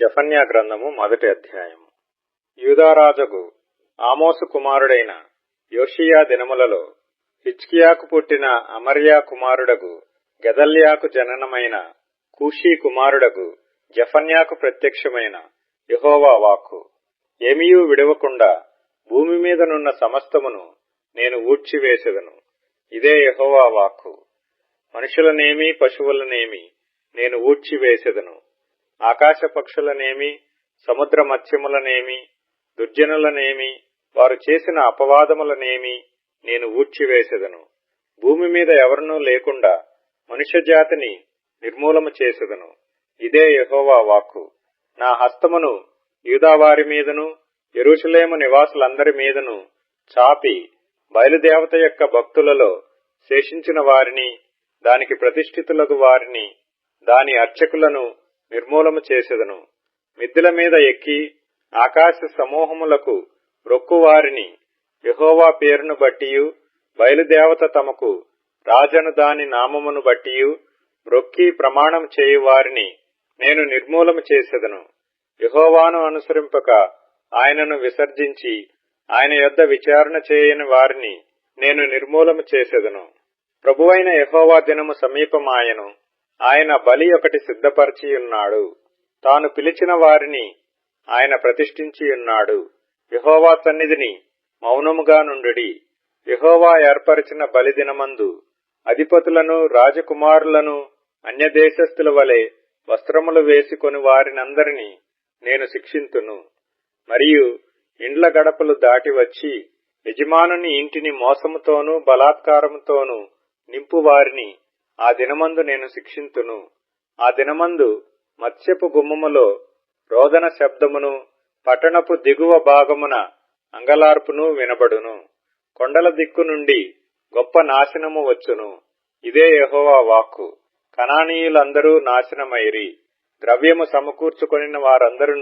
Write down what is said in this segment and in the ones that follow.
జెఫన్యా గ్రంథము మొదటి అధ్యాయము. యూదారాజగు ఆమోసు కుమారుడైన యోషీయా దినములలో హిజ్కియాకు పుట్టిన అమర్యా కుమారుడగు గెదల్యాకు జననమైన కూషీ కుమారుడగు జెఫన్యాకు ప్రత్యక్షమైన యెహోవా వాక్కు. ఏమియూ విడవకుండా భూమి మీదనున్న సమస్తమును నేను ఊడ్చివేసెదను. ఇదే యెహోవా వాక్కు. మనుషులనేమి పశువులనేమి నేను ఊడ్చివేసెదను. ఆకాశ పక్షులనేమి సముద్ర మత్స్యములనేమి దుర్జనులనేమి వారు చేసిన అపవాదములనేమి నేను ఊడ్చివేసెదను. భూమి మీద ఎవరినూ లేకుండా మనుష్యజాతిని నిర్మూలము చేసెదను. ఇదే యెహోవా వాక్కు. నా హస్తమును యూదావారి మీదను యెరూషలేము నివాసులందరి మీదను చాపి బయలుదేవత యొక్క భక్తులలో శేషించిన వారిని, దానికి ప్రతిష్ఠితులగు వారిని, దాని అర్చకులను నిర్మూలము చేసెదను. మిద్దెల మీద ఎక్కి ఆకాశ సమూహములకు రొక్కువారిని, యెహోవా పేరును బట్టియు బయలుదేవత తమకు రాజను దాని నామమును బట్టియు రొక్కి ప్రమాణం చేయువారిని నేను నిర్మూలము చేసెదను. యెహోవాను అనుసరింపక ఆయనను విసర్జించి ఆయన యొద్ద విచారణ చేయని వారిని నేను నిర్మూలము చేసెదను. ప్రభువైన యెహోవా దినము సమీపమాయెను. ఆయన బలి ఒకటి సిద్ధపరచియున్నాడు. తాను పిలిచిన వారిని ఆయన ప్రతిష్ఠించియున్నాడు. యెహోవా సన్నిధిని మౌనముగా నుండుడి. యెహోవా ఏర్పరిచిన బలి దినమందు అధిపతులను రాజకుమారులను అన్యదేశస్థుల వలె వస్త్రములు వేసుకొని వారినందరినీ నేను శిక్షింతును. మరియు ఇండ్ల గడపలు దాటి వచ్చి యజమానుని ఇంటిని మోసముతోనూ బలాత్కారముతోనూ నింపు వారిని ఆ దినమందు నేను శిక్షింతును. ఆ దినమందు మత్స్యపు గుమ్మములో రోదన శబ్దమును, పట్టణపు దిగువ భాగమున అంగలార్పును వినబడును. కొండల దిక్కు నుండి గొప్ప నాశనము వచ్చును. ఇదే యెహోవా వాక్కు. కనానీయులందరూ నాశనమైరి. ద్రవ్యము సమకూర్చుకొనిన వారందరూ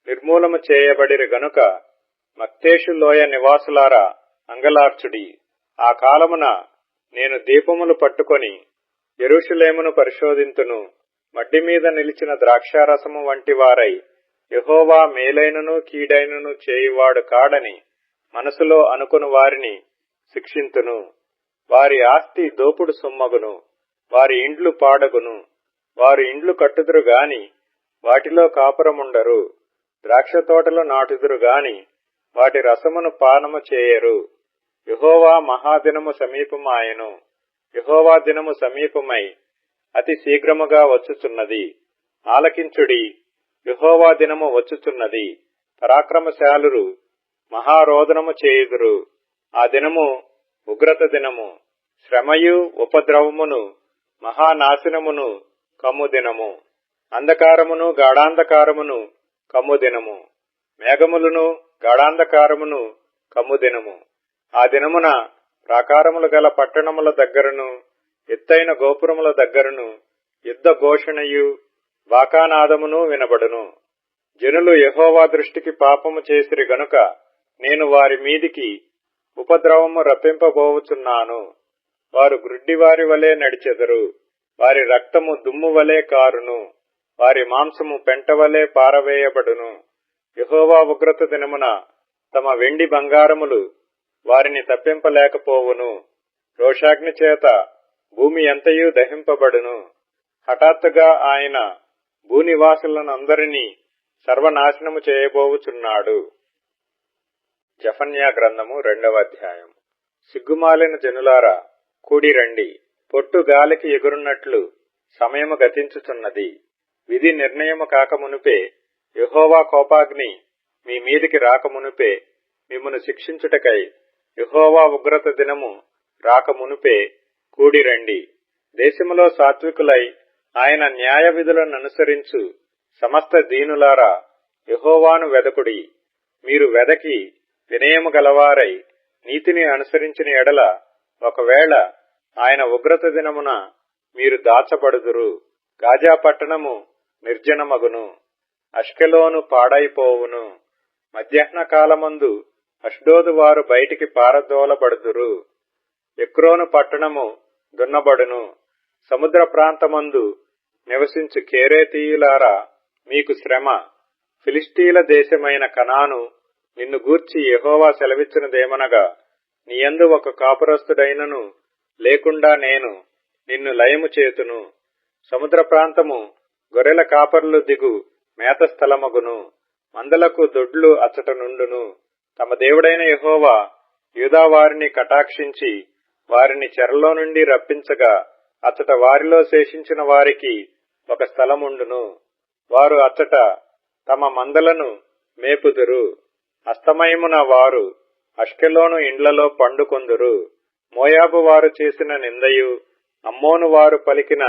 నిర్మూలము చేయబడిరి గనుక మక్తేషు లోయ నివాసులారా అంగలార్చుడి. ఆ కాలమున నేను దీపములు పట్టుకొని యెరూషలేమును పరిశోధింతును. మడ్డి మీద నిలిచిన ద్రాక్షారసము వంటి వారై యెహోవా మేలైనను కీడైనను చేయువాడు కాడని మనసులో అనుకుని వారిని శిక్షింతును. వారి ఆస్తి దోపుడు సొమ్మగును. వారి ఇండ్లు పాడగును. వారు ఇండ్లు కట్టుదురు గాని వాటిలో కాపురముండరు. ద్రాక్ష తోటలు నాటుదురు గాని వాటి రసమును పానము చేయరు. యెహోవా మహాదినము సమీపమాయెను. యెహోవా దినము సమీపమై అతి శీఘ్రముగా వచ్చుచున్నది. ఆలకించుడి, యెహోవా దినము వచ్చుచున్నది. పరాక్రమశాలురు మహారోదనము చేయుదురు. ఆ దినము ఉగ్రత దినము, శ్రమయు ఉపద్రవమును మహానాశనమును కమ్ము దినము. అంధకారమును గాఢాంధకారమును కమ్ము దినము. మేఘములను గాఢాంధకారమును కమ్ము దినము. ఆ దినమున ప్రాకారములు గల పట్టణముల దగ్గరను ఎత్తైన గోపురముల దగ్గరను యుద్ధ ఘోషణయు బాకానాదమును వినబడును. జనులు యెహోవా దృష్టికి పాపము చేసిరి గనుక నేను వారి మీదికి ఉపద్రవము రప్పింపబోవుచున్నాను. వారు గ్రుడ్డివారి వలె నడిచెదరు. వారి రక్తము దుమ్ము వలె కారును. వారి మాంసము పెంట వలె పారవేయబడును. యెహోవా ఉగ్రత దినమున తమ వెండి బంగారములు వారిని తప్పింపలేకపోవును. రోషాగ్ని చేత భూమి ఎంతయూ దహింపబడును. హఠాత్తుగా ఆయన భూనివాసులనందరినీ సర్వనాశనము చేయబోవుచున్నాడు. జెఫన్యా గ్రంథము 2వ అధ్యాయం. సిగ్గుమాలిన జనులారా కూడిరండి. పొట్టు గాలికి ఎగురున్నట్లు సమయము గతించుచున్నది. విధి నిర్ణయము కాకమునుపే, యెహోవా కోపాగ్ని మీ మీదికి రాకమునుపే, మిమ్మును శిక్షించుటకై యెహోవా ఉగ్రత దినము రాకమునుపే కూడిరండి. దేశములో సాత్వికులై ఆయన న్యాయ విధులను అనుసరించు సమస్త దీనులారా యెహోవాను వెదకుడి. మీరు వెదకి వినయము గలవారై నీతిని అనుసరించిన ఎడల ఒకవేళ ఆయన ఉగ్రత దినమున మీరు దాచబడుదురు. గాజా పట్టణము నిర్జనమగును. అష్కెలోను పాడైపోవును. మధ్యాహ్న కాలమందు అష్డోదు వారు బయటికి పారదోలబడుదురు. ఎక్రోను పట్టణము దున్నబడును. సముద్ర ప్రాంతమందు నివసించు కేరేతీయులారా మీకు శ్రమ. ఫిలిష్తీయుల దేశమైన కనాను నిన్ను గూర్చి యెహోవా సెలవిచ్చినదేమనగా, నీయందు ఒక కాపురస్తుడైనను లేకుండా నేను నిన్ను లయము చేతును. సముద్ర ప్రాంతము గొర్రెల కాపర్లు దిగు మేత స్థలమగును. మందలకు దొడ్లు అచ్చట నుండును. తమ దేవుడైన యెహోవా యూదా వారిని కటాక్షించి వారిని చెరలో నుండి రప్పించగా అచ్చట వారిలో శేషించిన వారికి ఒక స్థలముండును. వారు అచ్చట తమ మందలను మేపుదురు. అస్తమయమున వారు అష్కెలోను ఇండ్లలో పండుకొందురు. మోయాబు వారు చేసిన నిందయు అమ్మోను వారు పలికిన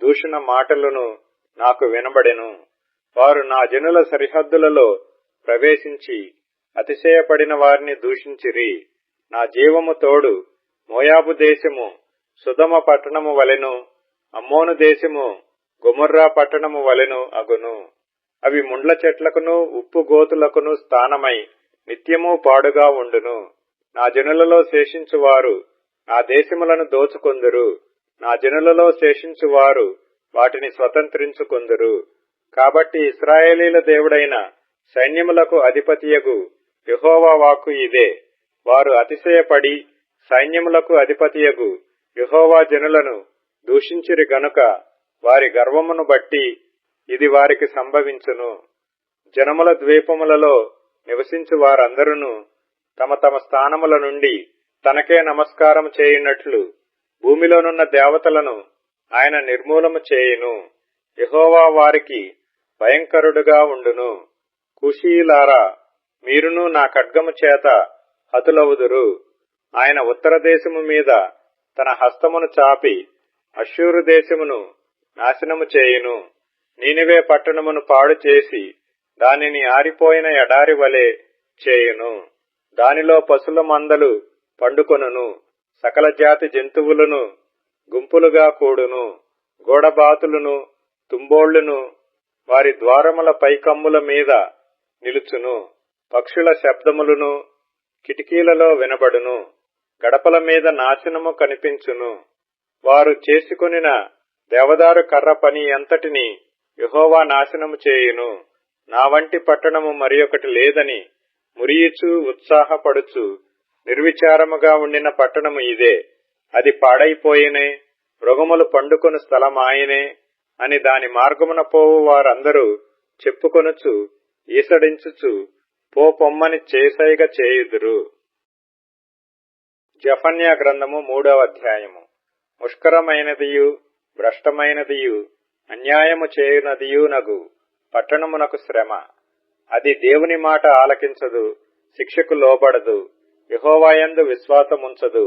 దూషణ మాటలను నాకు వినబడెను. వారు నా జనుల సరిహద్దులలో ప్రవేశించి అతిశయపడిన వారిని దూషించిరి. నా జీవము తోడు మోయాబు దేశము సుధమ పట్టణము వలెను, అమ్మోను దేశము గొమొర్రా పట్టణము వలెను అగును. అవి ముండ్ల చెట్లకును ఉప్పు గోతులకును స్థానమై నిత్యము పాడుగా ఉండును. నా జనులలో శేషించువారు నా దేశములను దోచుకొందురు. నా జనులలో శేషించువారు వాటిని స్వతంత్రించుకొందురు. కాబట్టి ఇశ్రాయేలీల దేవుడైన సైన్యములకు అధిపతియగు యెహోవా వాక్కు ఇదే. వారు అతిశయపడి సైన్యములకు అధిపతియగు యెహోవా జనులను దూషించిరి గనుక వారి గర్వమును బట్టి ఇది వారికి సంభవించును. జనముల ద్వీపములలో నివసించు వారందరూ తమ తమ స్థానముల నుండి తనకే నమస్కారం చేయునట్లు భూమిలోనున్న దేవతలను ఆయన నిర్మూలము చేయును. యెహోవా వారికి భయంకరుడుగా ఉండును. కుషీయులారా, మీరును నా ఖడ్గము చేత హతులవుదురు. ఆయన ఉత్తర దేశము మీద తన హస్తమును చాపి అష్షూరు దేశమును నాశనము చేయును. నీనివే పట్టణమును పాడు చేసి దానిని ఆరిపోయిన ఎడారి వలె చేయును. దానిలో పశుల మందలు పండుకొనును. సకల జాతి జంతువులను గుంపులుగా కూడును. గోడబాతులను తుంబోళ్లును వారి ద్వారముల పైకమ్ముల మీద నిలుచును. పక్షుల శబ్దములను కిటికీలలో వినబడును. గడపల మీద నాశనము కనిపించును. వారు చేసుకొనిన దేవదారు కర్ర పని అంతటిని యెహోవా నాశనము చేయును. నా వంటి పట్టణము మరియొకటి లేదని మురియుచు ఉత్సాహపడుచు నిర్విచారముగా ఉండిన పట్టణము ఇదే. అది పాడైపోయినే, మృగములు పండుకొను స్థలమాయనే అని దాని మార్గమున పోవు వారందరూ చెప్పుకొనుచు ఈసడించుచు పొమ్మని చేసైగ చేయుదురు. జెఫన్యా గ్రంథము 3వ అధ్యాయము. ముష్కరమైనదియు భ్రష్టమైనదియు అన్యాయము చేయునదియునగు పట్టణమునకు శ్రమ. అది దేవుని మాట ఆలకించదు, శిక్షకు లోబడదు, యెహోవాయందు విశ్వాసముంచదు.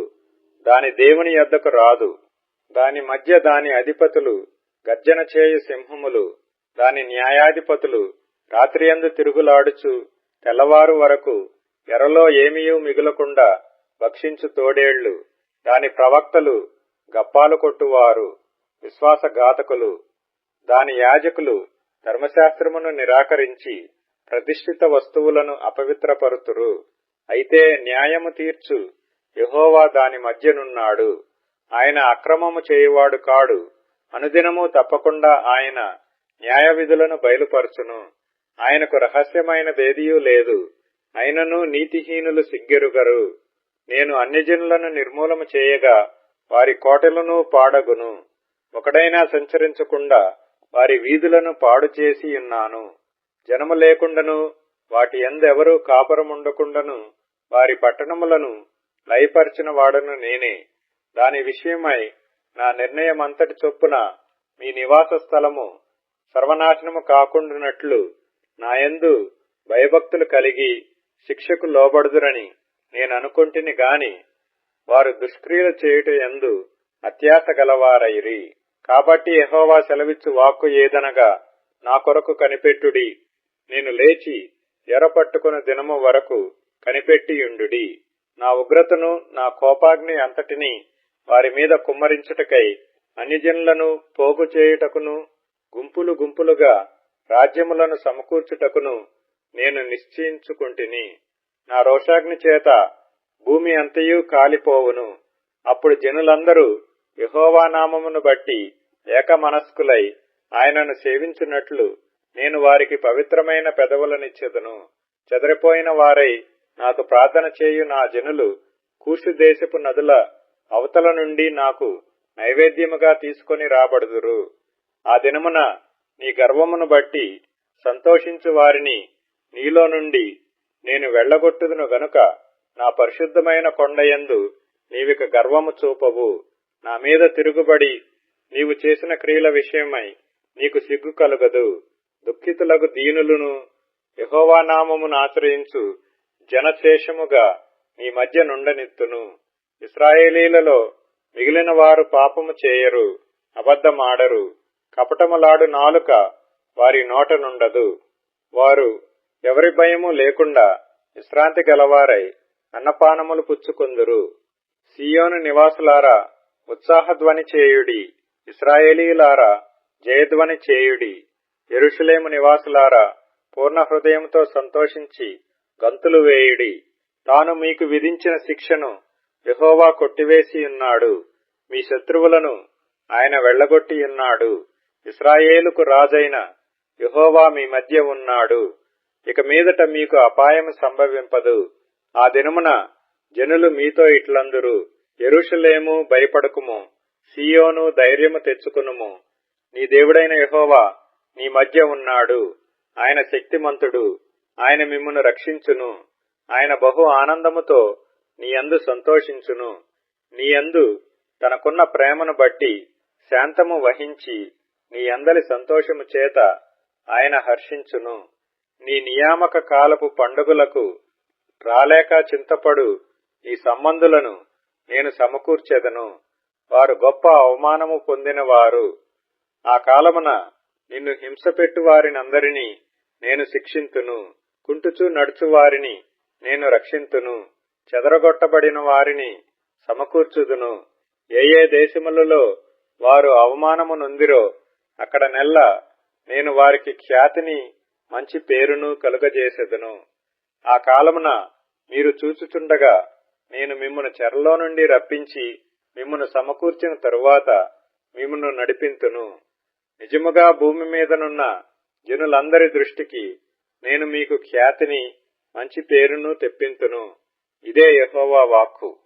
దాని దేవుని యొద్దకు రాదు. దాని మధ్య దాని అధిపతులు గర్జన చేయు సింహములు, దాని న్యాయాధిపతులు రాత్రియందు తిరుగులాడుచు తెల్లవారు వరకు ఎరలో ఏమీయూ మిగులకుండా భక్షించు తోడేళ్లు. దాని ప్రవక్తలు గప్పాలు కొట్టువారు, విశ్వాసఘాతకులు. దాని యాజకులు ధర్మశాస్త్రమును నిరాకరించి ప్రతిష్ఠిత వస్తువులను అపవిత్రపరుతురు. అయితే న్యాయము తీర్చు యెహోవా దాని మధ్యనున్నాడు. ఆయన అక్రమము చేయువాడు కాడు. అనుదినము తప్పకుండా ఆయన న్యాయ విధులను బయలుపరచును. ఆయనకు రహస్యమైనదేదియూ లేదు. అయినను నీతిహీనులు సిగ్గెరుగరు. నేను అన్యజనులను నిర్మూలము చేయగా వారి కోటలను పాడగును. ఒకడైనా సంచరించకుండా వారి వీధులను పాడు చేసి ఉన్నాను. జనము లేకుండాను వాటి యందెవరూ కాపురముండకుండాను వారి పట్టణములను లయపరిచిన వాడను నేనే. దాని విషయమై నా నిర్ణయమంతటి చొప్పున మీ నివాస స్థలము సర్వనాశనము కాకుండానట్లు నాయందు భయభక్తులు కలిగి శిక్షకు లోబడుదురని నేననుకొంటిని గాని వారు దుష్క్రియలు చేయుట యందు అత్యాశ గలవారైరి. కాబట్టి యెహోవా సెలవిచ్చు వాక్కు ఏదనగా, నా కొరకు కనిపెట్టుడి. నేను లేచి ఎరపట్టుకున్న దినము వరకు కనిపెట్టియుండుడి. నా ఉగ్రతను నా కోపాగ్ని అంతటిని వారి మీద కుమ్మరించుటకై అన్యజనులను పోగు చేయుటకును గుంపులు గుంపులుగా రాజ్యములను సమకూర్చుటకును నేను నిశ్చయించుకుంటుని. నా రోషాగ్ని చేత భూమి అంతయు కాలిపోవును. అప్పుడు జనులందరూ యెహోవా నామమును బట్టి ఏకమనస్కులై ఆయనను సేవించున్నట్లు నేను వారికి పవిత్రమైన పెదవులనిచ్చెదను. చెదరిపోయిన వారై నాకు ప్రార్థన చేయు నా జనులు కూషు దేశపు నదుల అవతల నుండి నాకు నైవేద్యముగా తీసుకొని రాబడుదురు. ఆ దినమున నీ గర్వమును బట్టి సంతోషించు వారిని నీలో నుండి నేను వెళ్లగొట్టుదును గనుక నా పరిశుద్ధమైన కొండయందు నీవిక గర్వము చూపవు. నా మీద తిరుగుబడి నీవు చేసిన క్రియల విషయమై నీకు సిగ్గు కలుగదు. దుఃఖితులకు దీనులను యెహోవా నామమును ఆశ్రయించు జనశేషముగా నీ మధ్య నుండనిత్తును. ఇశ్రాయేలీలలో మిగిలిన వారు పాపము చేయరు, అబద్ధమాడరు, కపటములాడు నాలుక వారి నోట నుండదు. వారు ఎవరి భయము లేకుండా విశ్రాంతి గలవారై అన్నపానములు పుచ్చుకొందురు. సీయోను నివాసులారా ఉత్సాహధ్వని చేయుడి. ఇశ్రాయేలీయులారా జయధ్వని చేయుడి. యెరూషలేము నివాసులారా పూర్ణ హృదయంతో సంతోషించి గంతులు వేయుడి. తాను మీకు విధించిన శిక్షను యెహోవా కొట్టివేసి ఉన్నాడు. మీ శత్రువులను ఆయన వెళ్లగొట్టి ఉన్నాడు. ఇశ్రాయేలుకు రాజైన యెహోవా మీ మధ్య ఉన్నాడు. ఇక మీదట మీకు అపాయము సంభవింపదు. ఆ దినమున జనులు మీతో ఇట్లందురు, యెరూషలేము భయపడకుము, సీయోను ధైర్యము తెచ్చుకునుము. నీ దేవుడైన యెహోవా నీ మధ్య ఉన్నాడు. ఆయన శక్తిమంతుడు. ఆయన మిమ్మును రక్షించును. ఆయన బహు ఆనందముతో నీ యందు సంతోషించును. నీ యందు తనకున్న ప్రేమను బట్టి శాంతము వహించి నీ అందలి సంతోషము చేత ఆయన హర్షించును. నీ నియామక కాలపు పండుగలకు రాలేక చింతపడు ఈ సంబంధులను నేను సమకూర్చెదను. వారు గొప్ప అవమానము పొందిన వారు. ఆ కాలమున నిన్ను హింసపెట్టు వారినందరినీ నేను శిక్షింతును. కుంటుచూ నడుచు వారిని నేను రక్షింతును. చెదరగొట్టబడిన వారిని సమకూర్చుదును. ఏ దేశములలో వారు అవమానము నొందిరో అక్కడ నెల్ల నేను వారికి ఖ్యాతిని మంచి పేరును కలుగజేసెదను. ఆ కాలమున మీరు చూచుచుండగా నేను మిమ్మును చెరలో నుండి రప్పించి మిమ్మును సమకూర్చిన తరువాత మిమ్మును నడిపింతును. నిజముగా భూమి మీదనున్న జనులందరి దృష్టికి నేను మీకు ఖ్యాతిని మంచి పేరును తెప్పింతును. ఇదే యెహోవా వాక్కు.